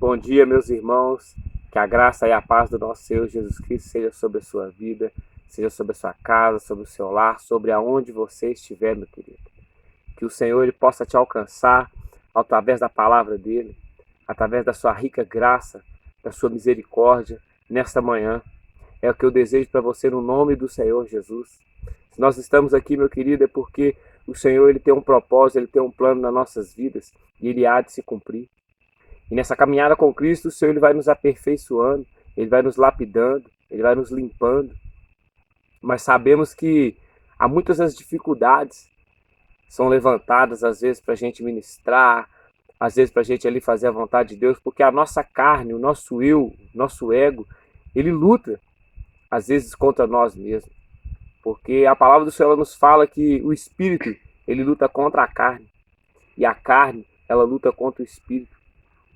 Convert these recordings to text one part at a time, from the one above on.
Bom dia, meus irmãos. Que a graça e a paz do nosso Senhor Jesus Cristo seja sobre a sua vida, seja sobre a sua casa, sobre o seu lar, sobre aonde você estiver, meu querido. Que o Senhor ele possa te alcançar através da palavra dele, através da sua rica graça, da sua misericórdia, nesta manhã. É o que eu desejo para você no nome do Senhor Jesus. Se nós estamos aqui, meu querido, é porque o Senhor ele tem um propósito, ele tem um plano nas nossas vidas e ele há de se cumprir. E nessa caminhada com Cristo, o Senhor ele vai nos aperfeiçoando, ele vai nos lapidando, ele vai nos limpando. Mas sabemos que há muitas das dificuldades são levantadas, às vezes, para a gente ministrar, às vezes para a gente ali fazer a vontade de Deus, porque a nossa carne, o nosso eu, nosso ego, ele luta, às vezes, contra nós mesmos. Porque a palavra do Senhor nos fala que o Espírito, ele luta contra a carne. E a carne, ela luta contra o Espírito.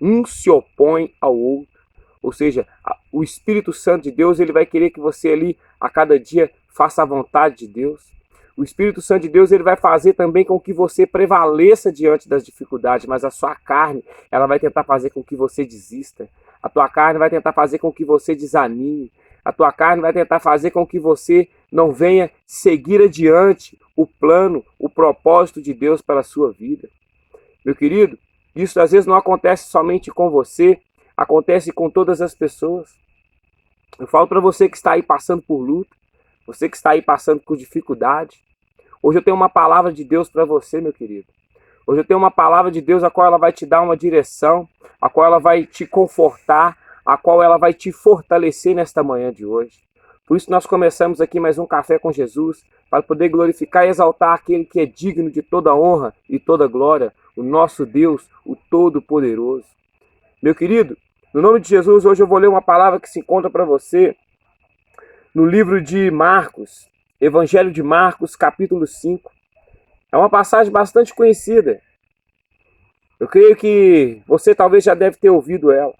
Um se opõe ao outro. Ou seja, o Espírito Santo de Deus, ele vai querer que você ali, a cada dia, faça a vontade de Deus. O Espírito Santo de Deus, ele vai fazer também com que você prevaleça diante das dificuldades, mas a sua carne, ela vai tentar fazer com que você desista. A tua carne vai tentar fazer com que você desanime. A tua carne vai tentar fazer com que você não venha seguir adiante o plano, o propósito de Deus para a sua vida. Meu querido, isso às vezes não acontece somente com você, acontece com todas as pessoas. Eu falo para você que está aí passando por luta, você que está aí passando por dificuldade. Hoje eu tenho uma palavra de Deus para você, meu querido. Hoje eu tenho uma palavra de Deus a qual ela vai te dar uma direção, a qual ela vai te confortar, a qual ela vai te fortalecer nesta manhã de hoje. Por isso nós começamos aqui mais um Café com Jesus, para poder glorificar e exaltar aquele que é digno de toda honra e toda glória, o nosso Deus, o Todo-Poderoso. Meu querido, no nome de Jesus, hoje eu vou ler uma palavra que se encontra para você no livro de Marcos, Evangelho de Marcos, capítulo 5. É uma passagem bastante conhecida. Eu creio que você talvez já deve ter ouvido ela.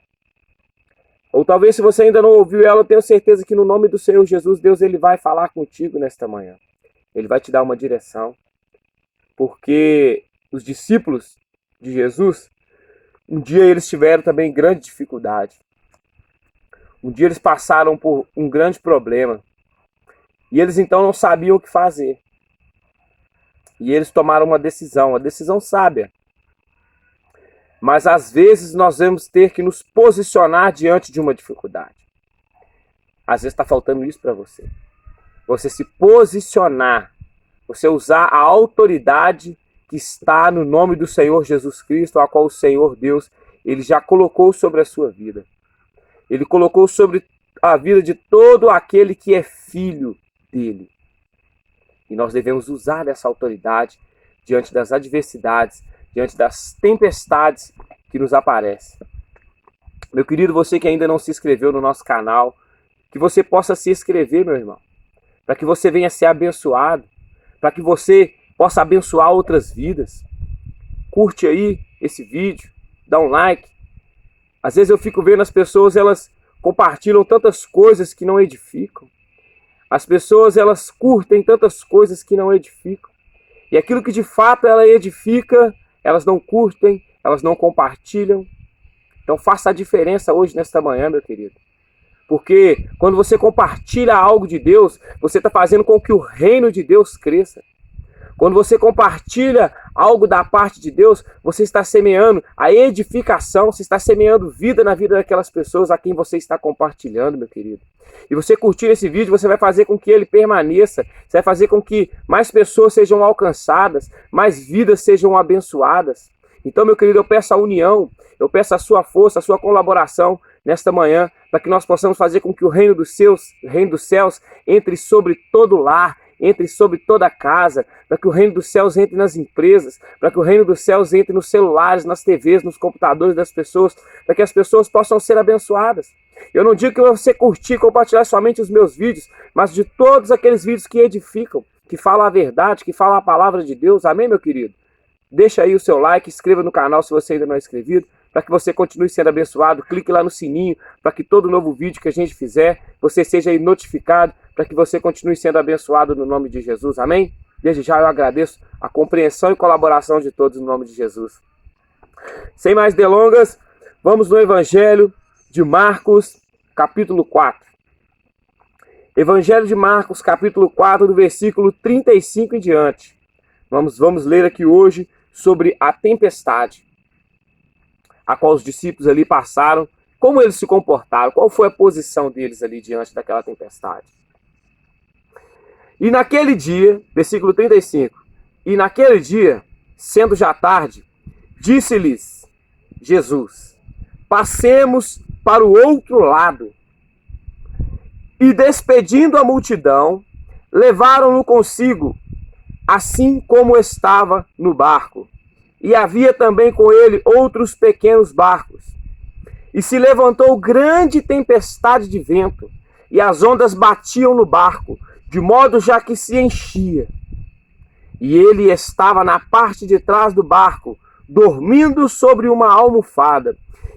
Ou talvez se você ainda não ouviu ela, eu tenho certeza que no nome do Senhor Jesus, Deus ele vai falar contigo nesta manhã. Ele vai te dar uma direção. Porque os discípulos de Jesus, um dia eles tiveram também grande dificuldade. Um dia eles passaram por um grande problema. E eles então não sabiam o que fazer. E eles tomaram uma decisão sábia. Mas às vezes nós vamos ter que nos posicionar diante de uma dificuldade. Às vezes está faltando isso para você. Você se posicionar. Você usar a autoridade que está no nome do Senhor Jesus Cristo, a qual o Senhor Deus, ele já colocou sobre a sua vida. Ele colocou sobre a vida de todo aquele que é filho dele. E nós devemos usar essa autoridade diante das adversidades, diante das tempestades que nos aparecem. Meu querido, você que ainda não se inscreveu no nosso canal, que você possa se inscrever, meu irmão, para que você venha ser abençoado, para que você possa abençoar outras vidas. Curte aí esse vídeo, dá um like. Às vezes eu fico vendo as pessoas, elas compartilham tantas coisas que não edificam. As pessoas, elas curtem tantas coisas que não edificam. E aquilo que de fato ela edifica, elas não curtem, elas não compartilham. Então faça a diferença hoje, nesta manhã, meu querido. Porque quando você compartilha algo de Deus, você está fazendo com que o reino de Deus cresça. Quando você compartilha algo da parte de Deus, você está semeando a edificação, você está semeando vida na vida daquelas pessoas a quem você está compartilhando, meu querido. E você curtir esse vídeo, você vai fazer com que ele permaneça, você vai fazer com que mais pessoas sejam alcançadas, mais vidas sejam abençoadas. Então, meu querido, eu peço a união, eu peço a sua força, a sua colaboração nesta manhã, para que nós possamos fazer com que o reino dos céus entre sobre todo lar, entre sobre toda a casa, para que o reino dos céus entre nas empresas, para que o reino dos céus entre nos celulares, nas TVs, nos computadores das pessoas, para que as pessoas possam ser abençoadas. Eu não digo que você curtir e compartilhar somente os meus vídeos, mas de todos aqueles vídeos que edificam, que falam a verdade, que falam a palavra de Deus. Amém, meu querido? Deixa aí o seu like, inscreva no canal se você ainda não é inscrito, para que você continue sendo abençoado. Clique lá no sininho para que todo novo vídeo que a gente fizer, você seja aí notificado, para que você continue sendo abençoado no nome de Jesus. Amém? Desde já eu agradeço a compreensão e colaboração de todos no nome de Jesus. Sem mais delongas, Vamos no Evangelho de Marcos, capítulo 4. Evangelho de Marcos, capítulo 4, do versículo 35 em diante. Vamos ler aqui hoje sobre a tempestade, a qual os discípulos ali passaram, como eles se comportaram, qual foi a posição deles ali diante daquela tempestade. E naquele dia, versículo 35, e naquele dia, sendo já tarde, disse-lhes Jesus: passemos para o outro lado. E despedindo a multidão, levaram-no consigo, assim como estava no barco. E havia também com ele outros pequenos barcos. E se levantou grande tempestade de vento, e as ondas batiam no barco, de modo já que se enchia. E ele estava na parte de trás do barco, dormindo sobre uma almofada.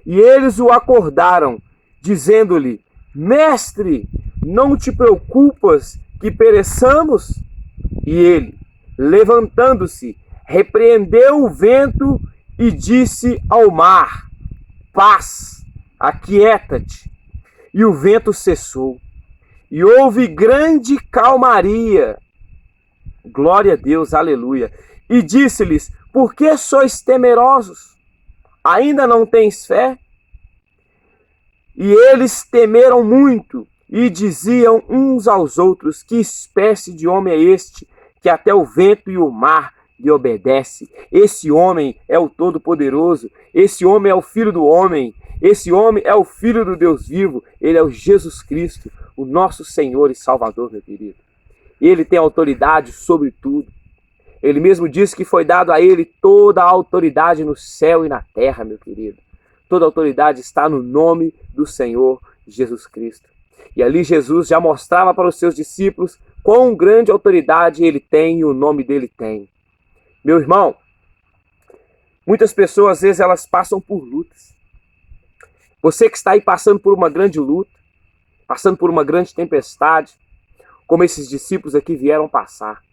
E eles o acordaram, dizendo-lhe: Mestre, não te preocupas que pereçamos? E ele, levantando-se, repreendeu o vento e disse ao mar: Paz, aquieta-te. E o vento cessou. E houve grande calmaria. Glória a Deus, aleluia. E disse-lhes: Por que sois temerosos? Ainda não tens fé? E eles temeram muito e diziam uns aos outros: Que espécie de homem é este, que até o vento e o mar lhe obedece? Esse homem é o Todo-Poderoso, esse homem é o Filho do Homem, esse homem é o Filho do Deus vivo, ele é o Jesus Cristo, o nosso Senhor e Salvador, meu querido. Ele tem autoridade sobre tudo. Ele mesmo disse que foi dado a ele toda a autoridade no céu e na terra, meu querido. Toda a autoridade está no nome do Senhor Jesus Cristo. E ali Jesus já mostrava para os seus discípulos quão grande autoridade ele tem e o nome dele tem. Meu irmão, muitas pessoas, às vezes, elas passam por lutas. Você que está aí passando por uma grande luta, passando por uma grande tempestade, como esses discípulos aqui vieram passar.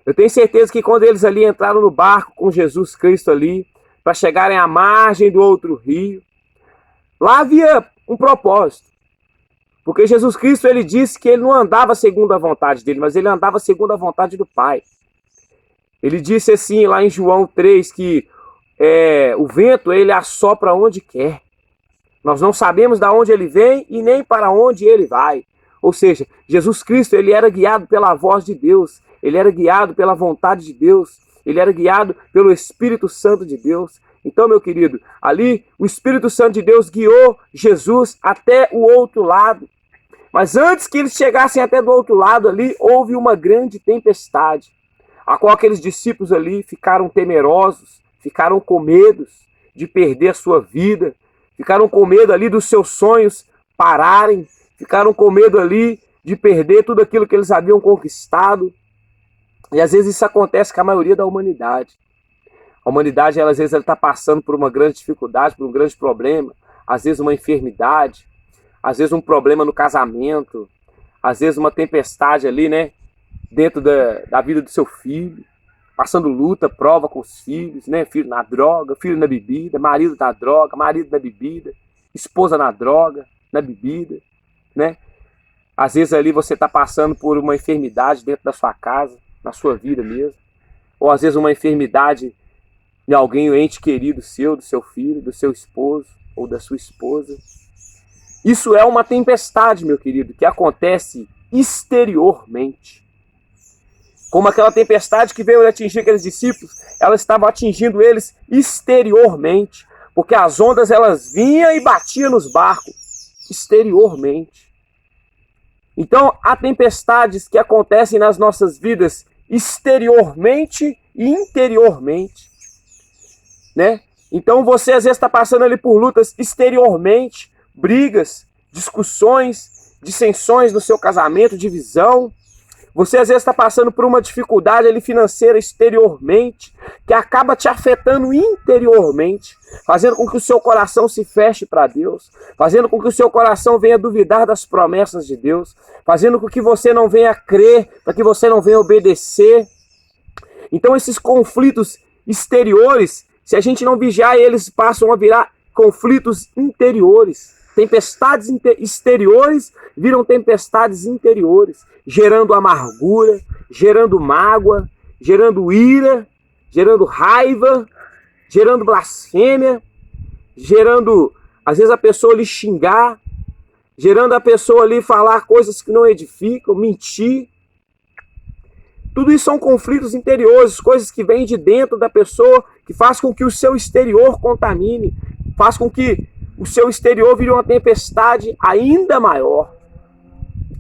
Eu tenho certeza que quando eles ali entraram no barco com Jesus Cristo ali, para chegarem à margem do outro rio, lá havia um propósito. Porque Jesus Cristo, ele disse que ele não andava segundo a vontade dele, mas ele andava segundo a vontade do Pai. Ele disse assim lá em João 3 que o vento ele assopra onde quer. Nós não sabemos de onde ele vem e nem para onde ele vai. Ou seja, Jesus Cristo ele era guiado pela voz de Deus, ele era guiado pela vontade de Deus, ele era guiado pelo Espírito Santo de Deus. Então, meu querido, ali o Espírito Santo de Deus guiou Jesus até o outro lado. Mas antes que eles chegassem até do outro lado ali, houve uma grande tempestade, a qual aqueles discípulos ali ficaram temerosos, ficaram com medo de perder a sua vida, ficaram com medo ali dos seus sonhos pararem, ficaram com medo ali de perder tudo aquilo que eles haviam conquistado. E às vezes isso acontece com a maioria da humanidade. A humanidade, ela, às vezes, ela está passando por uma grande dificuldade, por um grande problema. Às vezes uma enfermidade, às vezes um problema no casamento, às vezes uma tempestade ali, né? Dentro da vida do seu filho, passando luta, prova com os filhos, né? Filho na droga, filho na bebida, marido na droga, marido na bebida, esposa na droga, na bebida, né? Às vezes ali você está passando por uma enfermidade dentro da sua casa, na sua vida mesmo, ou às vezes uma enfermidade de alguém, um ente querido seu, do seu filho, do seu esposo ou da sua esposa. Isso é uma tempestade, meu querido, que acontece exteriormente. Como aquela tempestade que veio atingir aqueles discípulos, ela estava atingindo eles exteriormente, porque as ondas elas vinham e batiam nos barcos exteriormente. Então, há tempestades que acontecem nas nossas vidas exteriormente e interiormente, né? Então, você às vezes está passando ali por lutas exteriormente, brigas, discussões, dissensões no seu casamento, divisão. Você às vezes está passando por uma dificuldade ali financeira exteriormente, que acaba te afetando interiormente, fazendo com que o seu coração se feche para Deus, fazendo com que o seu coração venha duvidar das promessas de Deus, fazendo com que você não venha crer, para que você não venha obedecer. Então esses conflitos exteriores, se a gente não vigiar, eles passam a virar conflitos interiores. Tempestades exteriores viram tempestades interiores, gerando amargura, gerando mágoa, gerando ira, gerando raiva, gerando blasfêmia, gerando, às vezes, a pessoa lhe xingar, gerando a pessoa ali falar coisas que não edificam, mentir. Tudo isso são conflitos interiores, coisas que vêm de dentro da pessoa, que faz com que o seu exterior contamine, faz com que o seu exterior vire uma tempestade ainda maior.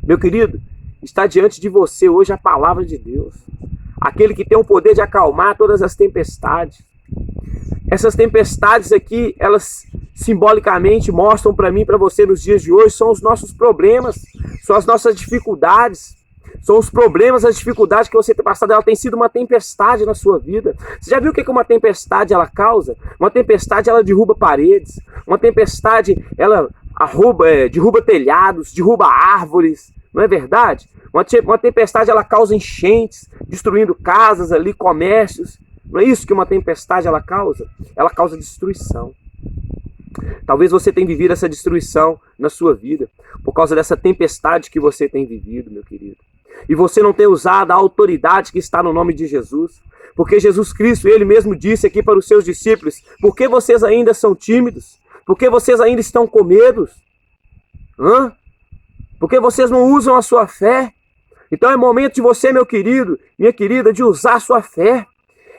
Meu querido, está diante de você hoje a palavra de Deus, aquele que tem o poder de acalmar todas as tempestades. Essas tempestades aqui, elas simbolicamente mostram para mim e para você nos dias de hoje, são os nossos problemas, são as nossas dificuldades, são os problemas, as dificuldades que você tem passado. Ela tem sido uma tempestade na sua vida. Você já viu o que uma tempestade ela causa? Uma tempestade ela derruba paredes, uma tempestade ela derruba telhados, derruba árvores, não é verdade? Uma tempestade ela causa enchentes, destruindo casas ali, comércios. Não é isso que uma tempestade ela causa? Ela causa destruição. Talvez você tenha vivido essa destruição na sua vida, por causa dessa tempestade que você tem vivido, meu querido. E você não tem usado a autoridade que está no nome de Jesus. Porque Jesus Cristo, Ele mesmo disse aqui para os seus discípulos: por que vocês ainda são tímidos? Por que vocês ainda estão com medo? Por que vocês não usam a sua fé? Então é momento de você, meu querido, minha querida, de usar a sua fé.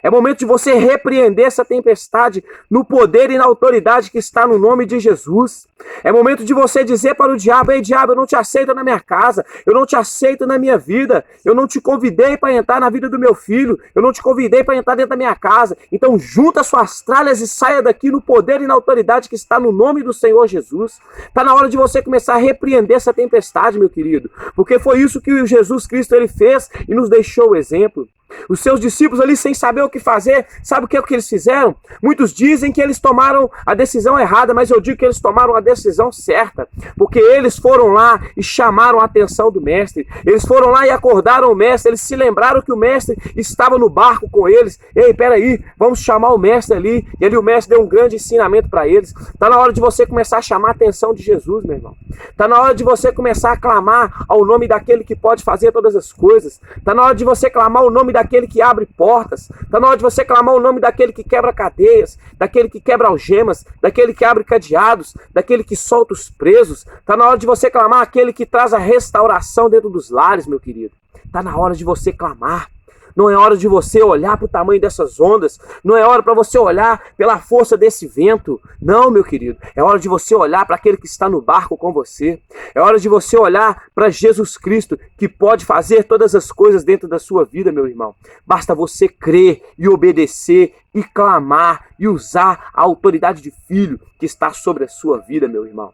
É momento de você repreender essa tempestade no poder e na autoridade que está no nome de Jesus. É momento de você dizer para o diabo: ei, diabo, eu não te aceito na minha casa, eu não te aceito na minha vida, eu não te convidei para entrar na vida do meu filho, eu não te convidei para entrar dentro da minha casa. Então junta suas tralhas e saia daqui no poder e na autoridade que está no nome do Senhor Jesus. Está na hora de você começar a repreender essa tempestade, meu querido, porque foi isso que o Jesus Cristo ele fez e nos deixou o exemplo. Os seus discípulos ali, sem saber o que fazer, sabe o que é que eles fizeram? Muitos dizem que eles tomaram a decisão errada, mas eu digo que eles tomaram a decisão certa, porque eles foram lá e chamaram a atenção do mestre, eles foram lá e acordaram o mestre, eles se lembraram que o mestre estava no barco com eles. Ei, peraí, vamos chamar o mestre ali. E ali o mestre deu um grande ensinamento para eles. Está na hora de você começar a chamar a atenção de Jesus, meu irmão. Está na hora de você começar a clamar ao nome daquele que pode fazer todas as coisas. Está na hora de você clamar o nome daquele que abre portas. Está na hora de você clamar o nome daquele que quebra cadeias, daquele que quebra algemas, daquele que abre cadeados, daquele que solta os presos. Está na hora de você clamar aquele que traz a restauração dentro dos lares, meu querido. Está na hora de você clamar. Não é hora de você olhar para o tamanho dessas ondas. Não é hora para você olhar pela força desse vento. Não, meu querido. É hora de você olhar para aquele que está no barco com você. É hora de você olhar para Jesus Cristo, que pode fazer todas as coisas dentro da sua vida, meu irmão. Basta você crer e obedecer e clamar e usar a autoridade de filho que está sobre a sua vida, meu irmão.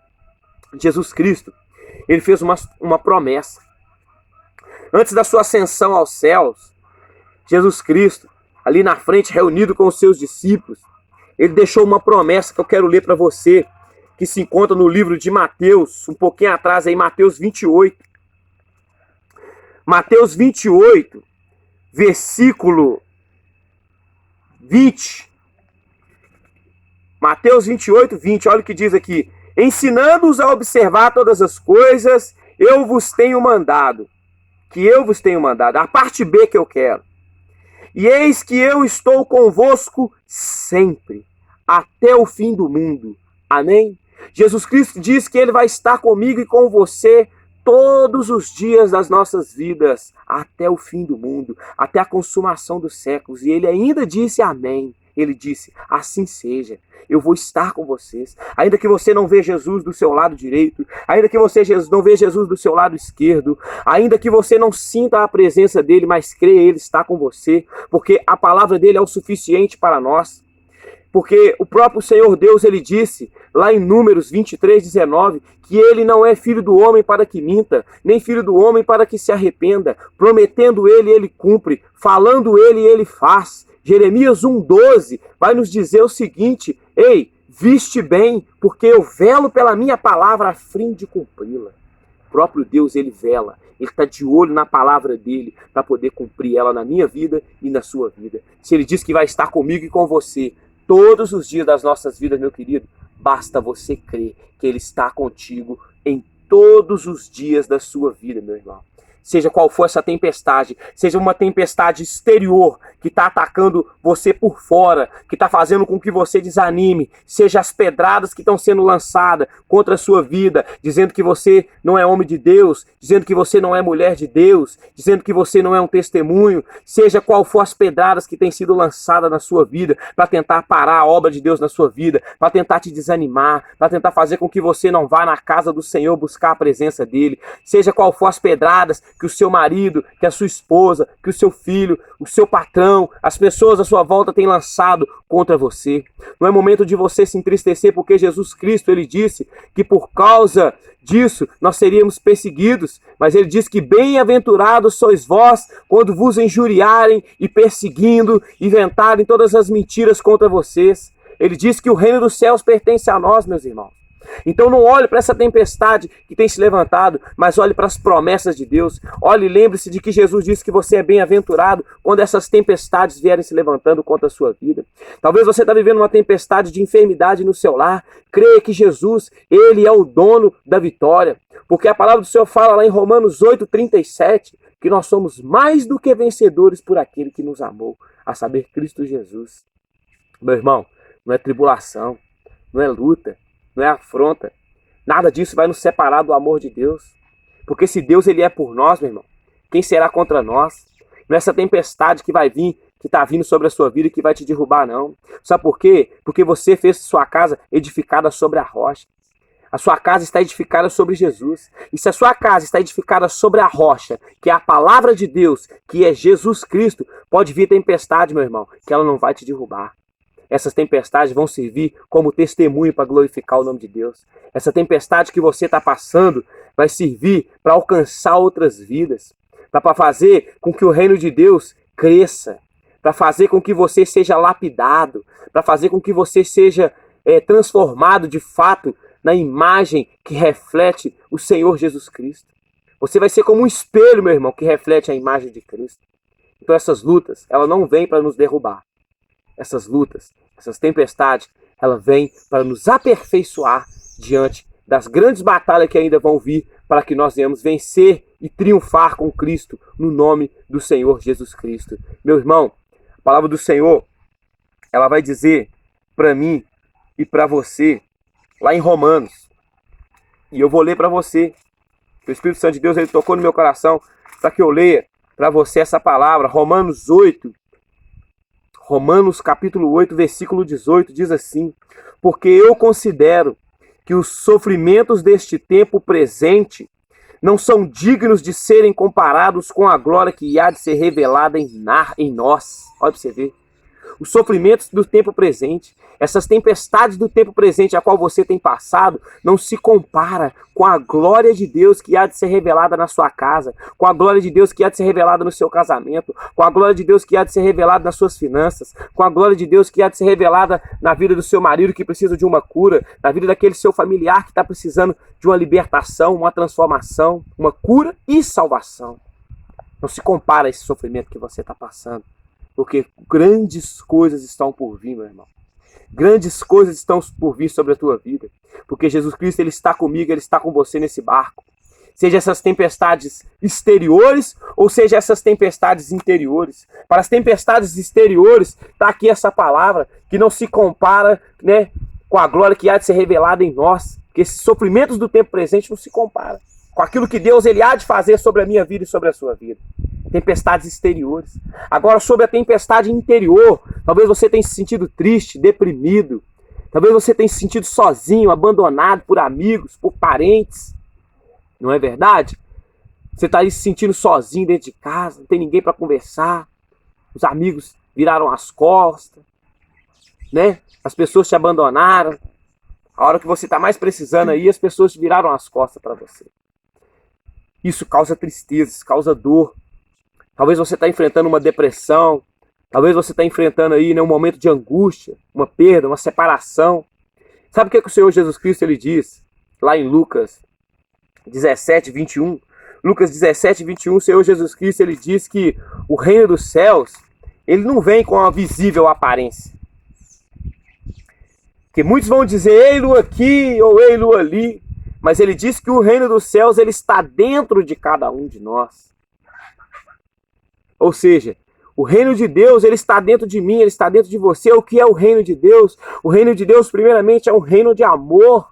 Jesus Cristo, ele fez uma promessa. Antes da sua ascensão aos céus, Jesus Cristo, ali na frente, reunido com os seus discípulos, ele deixou uma promessa que eu quero ler para você, que se encontra no livro de Mateus, um pouquinho atrás aí, Mateus 28. Mateus 28, versículo 20. Mateus 28, 20, olha o que diz aqui. Ensinando-os a observar todas as coisas, eu vos tenho mandado. Que eu vos tenho mandado. A parte B que eu quero. E eis que eu estou convosco sempre, até o fim do mundo. Amém? Jesus Cristo diz que Ele vai estar comigo e com você todos os dias das nossas vidas, até o fim do mundo, até a consumação dos séculos. E Ele ainda disse amém. Ele disse, assim seja, eu vou estar com vocês. Ainda que você não veja Jesus do seu lado direito, ainda que você não veja Jesus do seu lado esquerdo, ainda que você não sinta a presença dele, mas creia, ele está com você, porque a palavra dele é o suficiente para nós. Porque o próprio Senhor Deus, ele disse, lá em Números 23, 19, que ele não é filho do homem para que minta, nem filho do homem para que se arrependa. Prometendo ele, ele cumpre. Falando ele, ele faz. Jeremias 1,12 vai nos dizer o seguinte: ei, viste bem, porque eu velo pela minha palavra a fim de cumpri-la. O próprio Deus, ele vela. Ele está de olho na palavra dele para poder cumprir ela na minha vida e na sua vida. Se ele diz que vai estar comigo e com você todos os dias das nossas vidas, meu querido, Basta você crer que Ele está contigo em todos os dias da sua vida, meu irmão. Seja qual for essa tempestade, seja uma tempestade exterior que está atacando você por fora, que está fazendo com que você desanime, seja as pedradas que estão sendo lançadas contra a sua vida, dizendo que você não é homem de Deus, dizendo que você não é mulher de Deus, dizendo que você não é um testemunho, seja qual for as pedradas que têm sido lançadas na sua vida para tentar parar a obra de Deus na sua vida, para tentar te desanimar, para tentar fazer com que você não vá na casa do Senhor buscar a presença dele, seja qual for as pedradas que o seu marido, que a sua esposa, que o seu filho, o seu patrão, as pessoas à sua volta têm lançado contra você. Não é momento de você se entristecer, porque Jesus Cristo, ele disse que por causa disso nós seríamos perseguidos, mas ele diz que bem-aventurados sois vós quando vos injuriarem e perseguindo, inventarem todas as mentiras contra vocês. Ele diz que o reino dos céus pertence a nós, meus irmãos. Então não olhe para essa tempestade que tem se levantado, mas olhe para as promessas de Deus. Olhe e lembre-se de que Jesus disse que você é bem-aventurado quando essas tempestades vierem se levantando contra a sua vida. Talvez você está vivendo uma tempestade de enfermidade no seu lar. Creia que Jesus, ele é o dono da vitória. Porque a palavra do Senhor fala lá em Romanos 8:37, que nós somos mais do que vencedores por aquele que nos amou, a saber, Cristo Jesus. Meu irmão, não é tribulação, não é luta, não é afronta. Nada disso vai nos separar do amor de Deus. Porque se Deus ele é por nós, meu irmão, quem será contra nós? Não é essa tempestade que vai vir, que está vindo sobre a sua vida e que vai te derrubar, não. Sabe por quê? Porque você fez sua casa edificada sobre a rocha. A sua casa está edificada sobre Jesus. E se a sua casa está edificada sobre a rocha, que é a palavra de Deus, que é Jesus Cristo, pode vir tempestade, meu irmão, que ela não vai te derrubar. Essas tempestades vão servir como testemunho para glorificar o nome de Deus. Essa tempestade que você está passando vai servir para alcançar outras vidas, para fazer com que o reino de Deus cresça, para fazer com que você seja lapidado, para fazer com que você seja transformado de fato na imagem que reflete o Senhor Jesus Cristo. Você vai ser como um espelho, meu irmão, que reflete a imagem de Cristo. Então essas lutas, elas não vêm para nos derrubar. Essas lutas, essas tempestades, ela vem para nos aperfeiçoar diante das grandes batalhas que ainda vão vir, para que nós venhamos vencer e triunfar com Cristo no nome do Senhor Jesus Cristo. Meu irmão, a palavra do Senhor, ela vai dizer para mim e para você, lá em Romanos, e eu vou ler para você. O Espírito Santo de Deus, ele tocou no meu coração para que eu leia para você essa palavra. Romanos capítulo 8, versículo 18, diz assim: porque eu considero que os sofrimentos deste tempo presente não são dignos de serem comparados com a glória que há de ser revelada em nós. Olha para você ver. Os sofrimentos do tempo presente, essas tempestades do tempo presente a qual você tem passado, não se compara com a glória de Deus que há de ser revelada na sua casa, com a glória de Deus que há de ser revelada no seu casamento, com a glória de Deus que há de ser revelada nas suas finanças, com a glória de Deus que há de ser revelada na vida do seu marido que precisa de uma cura, na vida daquele seu familiar que está precisando de uma libertação, uma transformação, uma cura e salvação. Não se compara a esse sofrimento que você está passando. Porque grandes coisas estão por vir, meu irmão. Grandes coisas estão por vir sobre a tua vida. Porque Jesus Cristo, ele está comigo, ele está com você nesse barco. Seja essas tempestades exteriores ou seja essas tempestades interiores. Para as tempestades exteriores, está aqui essa palavra que não se compara, né, com a glória que há de ser revelada em nós. Porque esses sofrimentos do tempo presente não se comparam com aquilo que Deus ele há de fazer sobre a minha vida e sobre a sua vida. Tempestades exteriores. Agora, sobre a tempestade interior, talvez você tenha se sentido triste, deprimido. Talvez você tenha se sentido sozinho, abandonado por amigos, por parentes. Não é verdade? Você está aí se sentindo sozinho dentro de casa, não tem ninguém para conversar. Os amigos viraram as costas, né? As pessoas te abandonaram. A hora que você está mais precisando aí, as pessoas viraram as costas para você. Isso causa tristeza, isso causa dor. Talvez você está enfrentando uma depressão. Talvez você está enfrentando aí, né, um momento de angústia, uma perda, uma separação. Sabe o que o Senhor Jesus Cristo ele diz? Lá em Lucas 17, 21. Lucas 17, 21, o Senhor Jesus Cristo ele diz que o reino dos céus, ele não vem com uma visível aparência. Porque muitos vão dizer, ei-lo aqui ou ei-lo ali. Mas ele diz que o reino dos céus ele está dentro de cada um de nós. Ou seja, o reino de Deus ele está dentro de mim, ele está dentro de você. O que é o reino de Deus? O reino de Deus, primeiramente, é um reino de amor.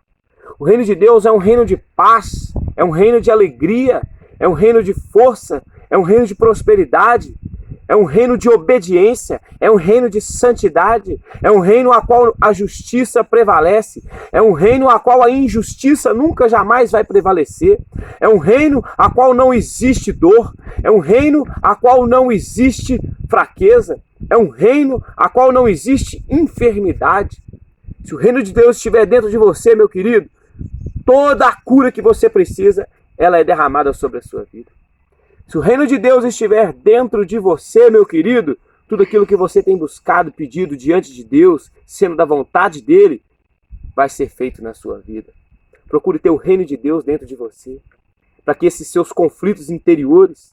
O reino de Deus é um reino de paz, é um reino de alegria, é um reino de força, é um reino de prosperidade, é um reino de obediência, é um reino de santidade, é um reino a qual a justiça prevalece, é um reino a qual a injustiça nunca jamais vai prevalecer, é um reino a qual não existe dor, é um reino a qual não existe fraqueza, é um reino a qual não existe enfermidade. Se o reino de Deus estiver dentro de você, meu querido, toda a cura que você precisa, ela é derramada sobre a sua vida. Se o reino de Deus estiver dentro de você, meu querido, tudo aquilo que você tem buscado, pedido diante de Deus, sendo da vontade dele, vai ser feito na sua vida. Procure ter o reino de Deus dentro de você, para que esses seus conflitos interiores,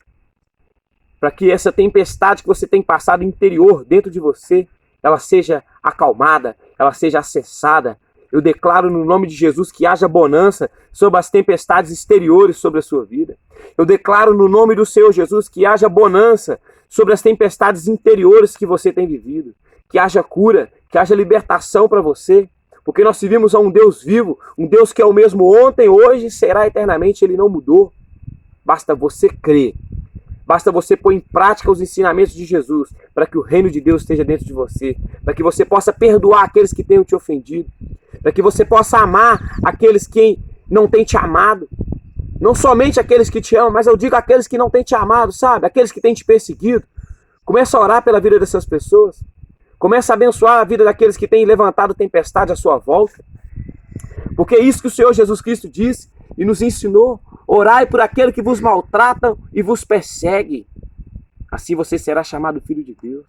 para que essa tempestade que você tem passado interior dentro de você, ela seja acalmada, ela seja acessada. Eu declaro no nome de Jesus que haja bonança sobre as tempestades exteriores sobre a sua vida. Eu declaro no nome do Senhor Jesus que haja bonança sobre as tempestades interiores que você tem vivido. Que haja cura, que haja libertação para você. Porque nós servimos a um Deus vivo, um Deus que é o mesmo ontem, hoje e será eternamente. Ele não mudou. Basta você crer. Basta você pôr em prática os ensinamentos de Jesus para que o reino de Deus esteja dentro de você. Para que você possa perdoar aqueles que tenham te ofendido. Para que você possa amar aqueles que não têm te amado. Não somente aqueles que te amam, mas eu digo aqueles que não têm te amado, sabe? Aqueles que têm te perseguido. Começa a orar pela vida dessas pessoas. Começa a abençoar a vida daqueles que têm levantado tempestade à sua volta. Porque é isso que o Senhor Jesus Cristo disse e nos ensinou. Orai por aquele que vos maltrata e vos persegue. Assim você será chamado filho de Deus.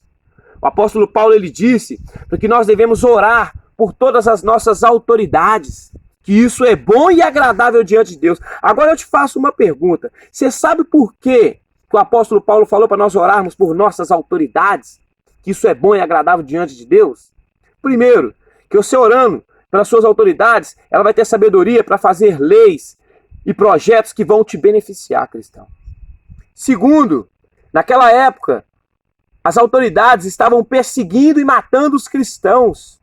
O apóstolo Paulo ele disse que nós devemos orar por todas as nossas autoridades, que isso é bom e agradável diante de Deus. Agora eu te faço uma pergunta. Você sabe por que o apóstolo Paulo falou para nós orarmos por nossas autoridades? Que isso é bom e agradável diante de Deus? Primeiro, que você orando pelas suas autoridades, ela vai ter sabedoria para fazer leis e projetos que vão te beneficiar, cristão. Segundo, naquela época, as autoridades estavam perseguindo e matando os cristãos.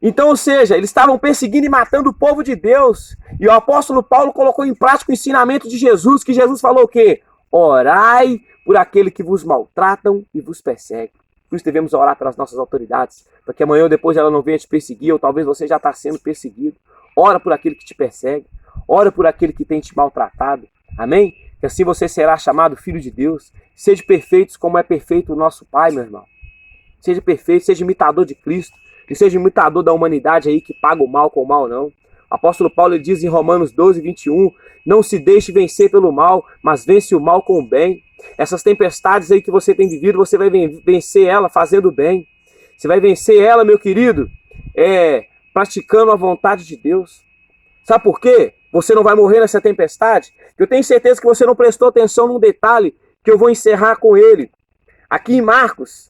Então, ou seja, eles estavam perseguindo e matando o povo de Deus. E o apóstolo Paulo colocou em prática o ensinamento de Jesus, que Jesus falou o quê? Orai por aquele que vos maltratam e vos persegue. Por isso devemos orar pelas nossas autoridades, para que amanhã ou depois ela não venha te perseguir, ou talvez você já está sendo perseguido. Ora por aquele que te persegue. Ora por aquele que tem te maltratado. Amém? Que assim você será chamado filho de Deus. Seja perfeitos como é perfeito o nosso Pai, meu irmão. Seja perfeito, seja imitador de Cristo. E seja imitador da humanidade aí que paga o mal com o mal, não. O apóstolo Paulo ele diz em Romanos 12, 21, não se deixe vencer pelo mal, mas vence o mal com o bem. Essas tempestades aí que você tem vivido, você vai vencer ela fazendo bem. Você vai vencer ela, meu querido, praticando a vontade de Deus. Sabe por quê? Você não vai morrer nessa tempestade? Eu tenho certeza que você não prestou atenção num detalhe que eu vou encerrar com ele. Aqui em Marcos,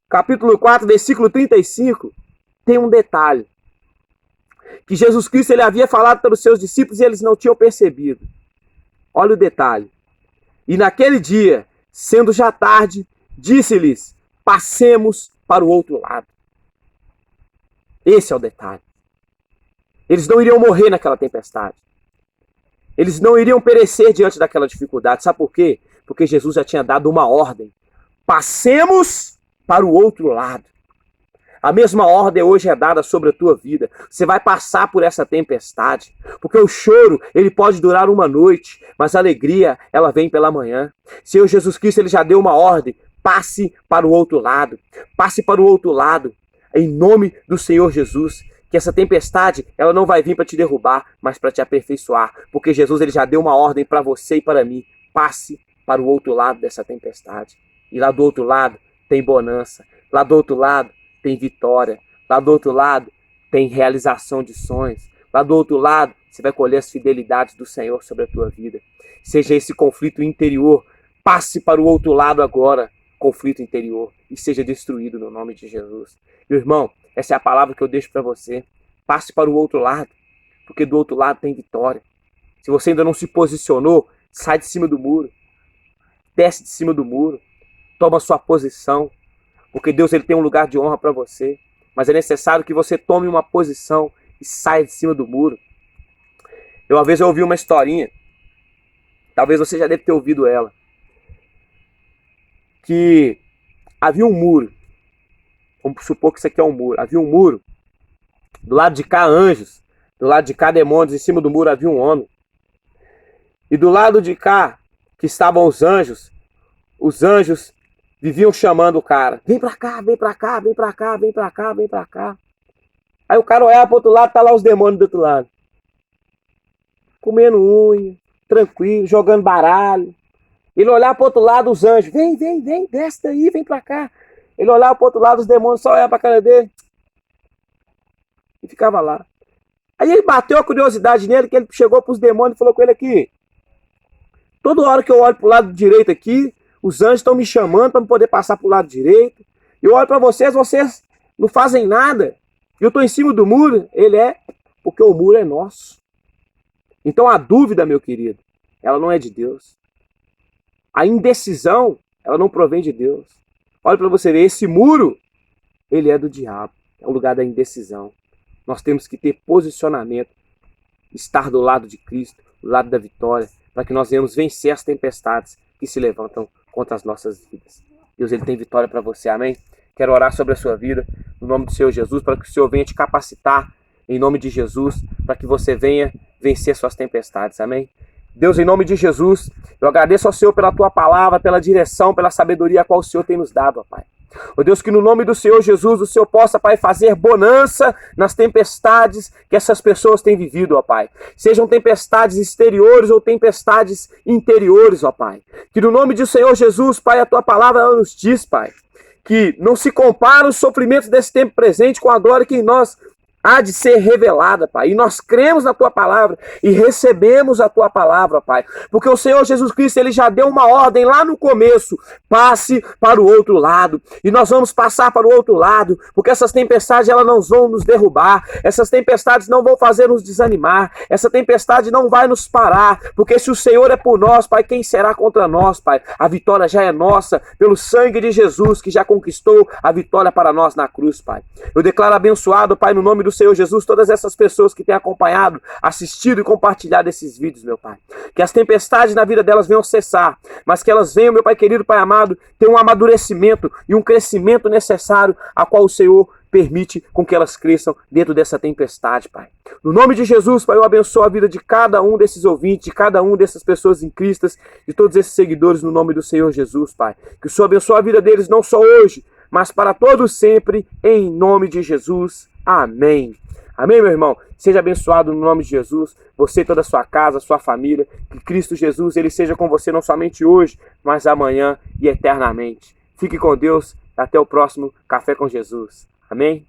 capítulo 4, versículo 35, tem um detalhe. Que Jesus Cristo ele havia falado para os seus discípulos e eles não tinham percebido. Olha o detalhe. E naquele dia, sendo já tarde, disse-lhes, passemos para o outro lado. Esse é o detalhe. Eles não iriam morrer naquela tempestade. Eles não iriam perecer diante daquela dificuldade. Sabe por quê? Porque Jesus já tinha dado uma ordem. Passemos para o outro lado. A mesma ordem hoje é dada sobre a tua vida. Você vai passar por essa tempestade. Porque o choro, ele pode durar uma noite, mas a alegria, ela vem pela manhã. Senhor Jesus Cristo, ele já deu uma ordem. Passe para o outro lado. Passe para o outro lado. Em nome do Senhor Jesus. Que essa tempestade, ela não vai vir para te derrubar, mas para te aperfeiçoar. Porque Jesus, ele já deu uma ordem para você e para mim. Passe para o outro lado dessa tempestade. E lá do outro lado tem bonança. Lá do outro lado tem vitória. Lá do outro lado tem realização de sonhos. Lá do outro lado você vai colher as fidelidades do Senhor sobre a tua vida. Seja esse conflito interior, passe para o outro lado agora, conflito interior, e seja destruído no nome de Jesus. Meu irmão, Essa é a palavra que eu deixo para você. Passe para o outro lado, porque do outro lado tem vitória. Se você ainda não se posicionou, sai de cima do muro. Desce de cima do muro. Toma sua posição, porque Deus ele tem um lugar de honra para você. Mas é necessário que você tome uma posição e saia de cima do muro. Uma vez eu ouvi uma historinha, talvez você já deve ter ouvido ela, que havia um muro. Vamos supor que isso aqui é um muro. Havia um muro. Do lado de cá, anjos. Do lado de cá, demônios. Em cima do muro havia um homem. E do lado de cá, que estavam os anjos viviam chamando o cara. Vem pra cá, vem pra cá, vem pra cá, vem pra cá, vem pra cá. Aí o cara olhava pro outro lado, tá lá os demônios do outro lado. Comendo unha, tranquilo, jogando baralho. Ele olhava pro outro lado, os anjos. Vem, vem, vem, desce daí, vem pra cá. Ele olhava pro outro lado, os demônios só olhavam pra cara dele. E ficava lá. Aí ele bateu a curiosidade nele, que ele chegou pros demônios e falou com ele aqui. Toda hora que eu olho pro lado direito aqui, os anjos estão me chamando para poder passar pro lado direito. Eu olho para vocês não fazem nada. Eu estou em cima do muro. Porque o muro é nosso. Então a dúvida, meu querido, ela não é de Deus. A indecisão, ela não provém de Deus. Olha para você ver, esse muro, ele é do diabo. É o lugar da indecisão. Nós temos que ter posicionamento, estar do lado de Cristo, do lado da vitória, para que nós venhamos vencer as tempestades que se levantam contra as nossas vidas. Deus ele tem vitória para você, amém? Quero orar sobre a sua vida, no nome do Senhor Jesus, para que o Senhor venha te capacitar, em nome de Jesus, para que você venha vencer suas tempestades, amém? Deus, em nome de Jesus, eu agradeço ao Senhor pela tua palavra, pela direção, pela sabedoria a qual o Senhor tem nos dado, ó Pai. Ó Deus, que no nome do Senhor Jesus, o Senhor possa, Pai, fazer bonança nas tempestades que essas pessoas têm vivido, ó Pai. Sejam tempestades exteriores ou tempestades interiores, ó Pai. Que no nome do Senhor Jesus, Pai, a tua palavra ela nos diz, Pai, que não se compara os sofrimentos desse tempo presente com a glória que em nós há de ser revelada, Pai. E nós cremos na tua palavra e recebemos a tua palavra, Pai. Porque o Senhor Jesus Cristo, ele já deu uma ordem lá no começo. Passe para o outro lado. E nós vamos passar para o outro lado, porque essas tempestades elas não vão nos derrubar. Essas tempestades não vão fazer nos desanimar. Essa tempestade não vai nos parar, porque se o Senhor é por nós, Pai, quem será contra nós, Pai? A vitória já é nossa, pelo sangue de Jesus, que já conquistou a vitória para nós na cruz, Pai. Eu declaro abençoado, Pai, no nome do Senhor Jesus, todas essas pessoas que têm acompanhado, assistido e compartilhado esses vídeos, meu Pai. Que as tempestades na vida delas venham cessar, mas que elas venham, meu Pai querido, Pai amado, ter um amadurecimento e um crescimento necessário, a qual o Senhor permite com que elas cresçam dentro dessa tempestade, Pai. No nome de Jesus, Pai, eu abençoo a vida de cada um desses ouvintes, de cada um dessas pessoas em Cristo, de todos esses seguidores, no nome do Senhor Jesus, Pai. Que o Senhor abençoe a vida deles não só hoje, mas para todos sempre, em nome de Jesus. Amém. Amém, meu irmão? Seja abençoado no nome de Jesus, você e toda a sua casa, sua família. Que Cristo Jesus, ele seja com você não somente hoje, mas amanhã e eternamente. Fique com Deus. Até o próximo Café com Jesus. Amém?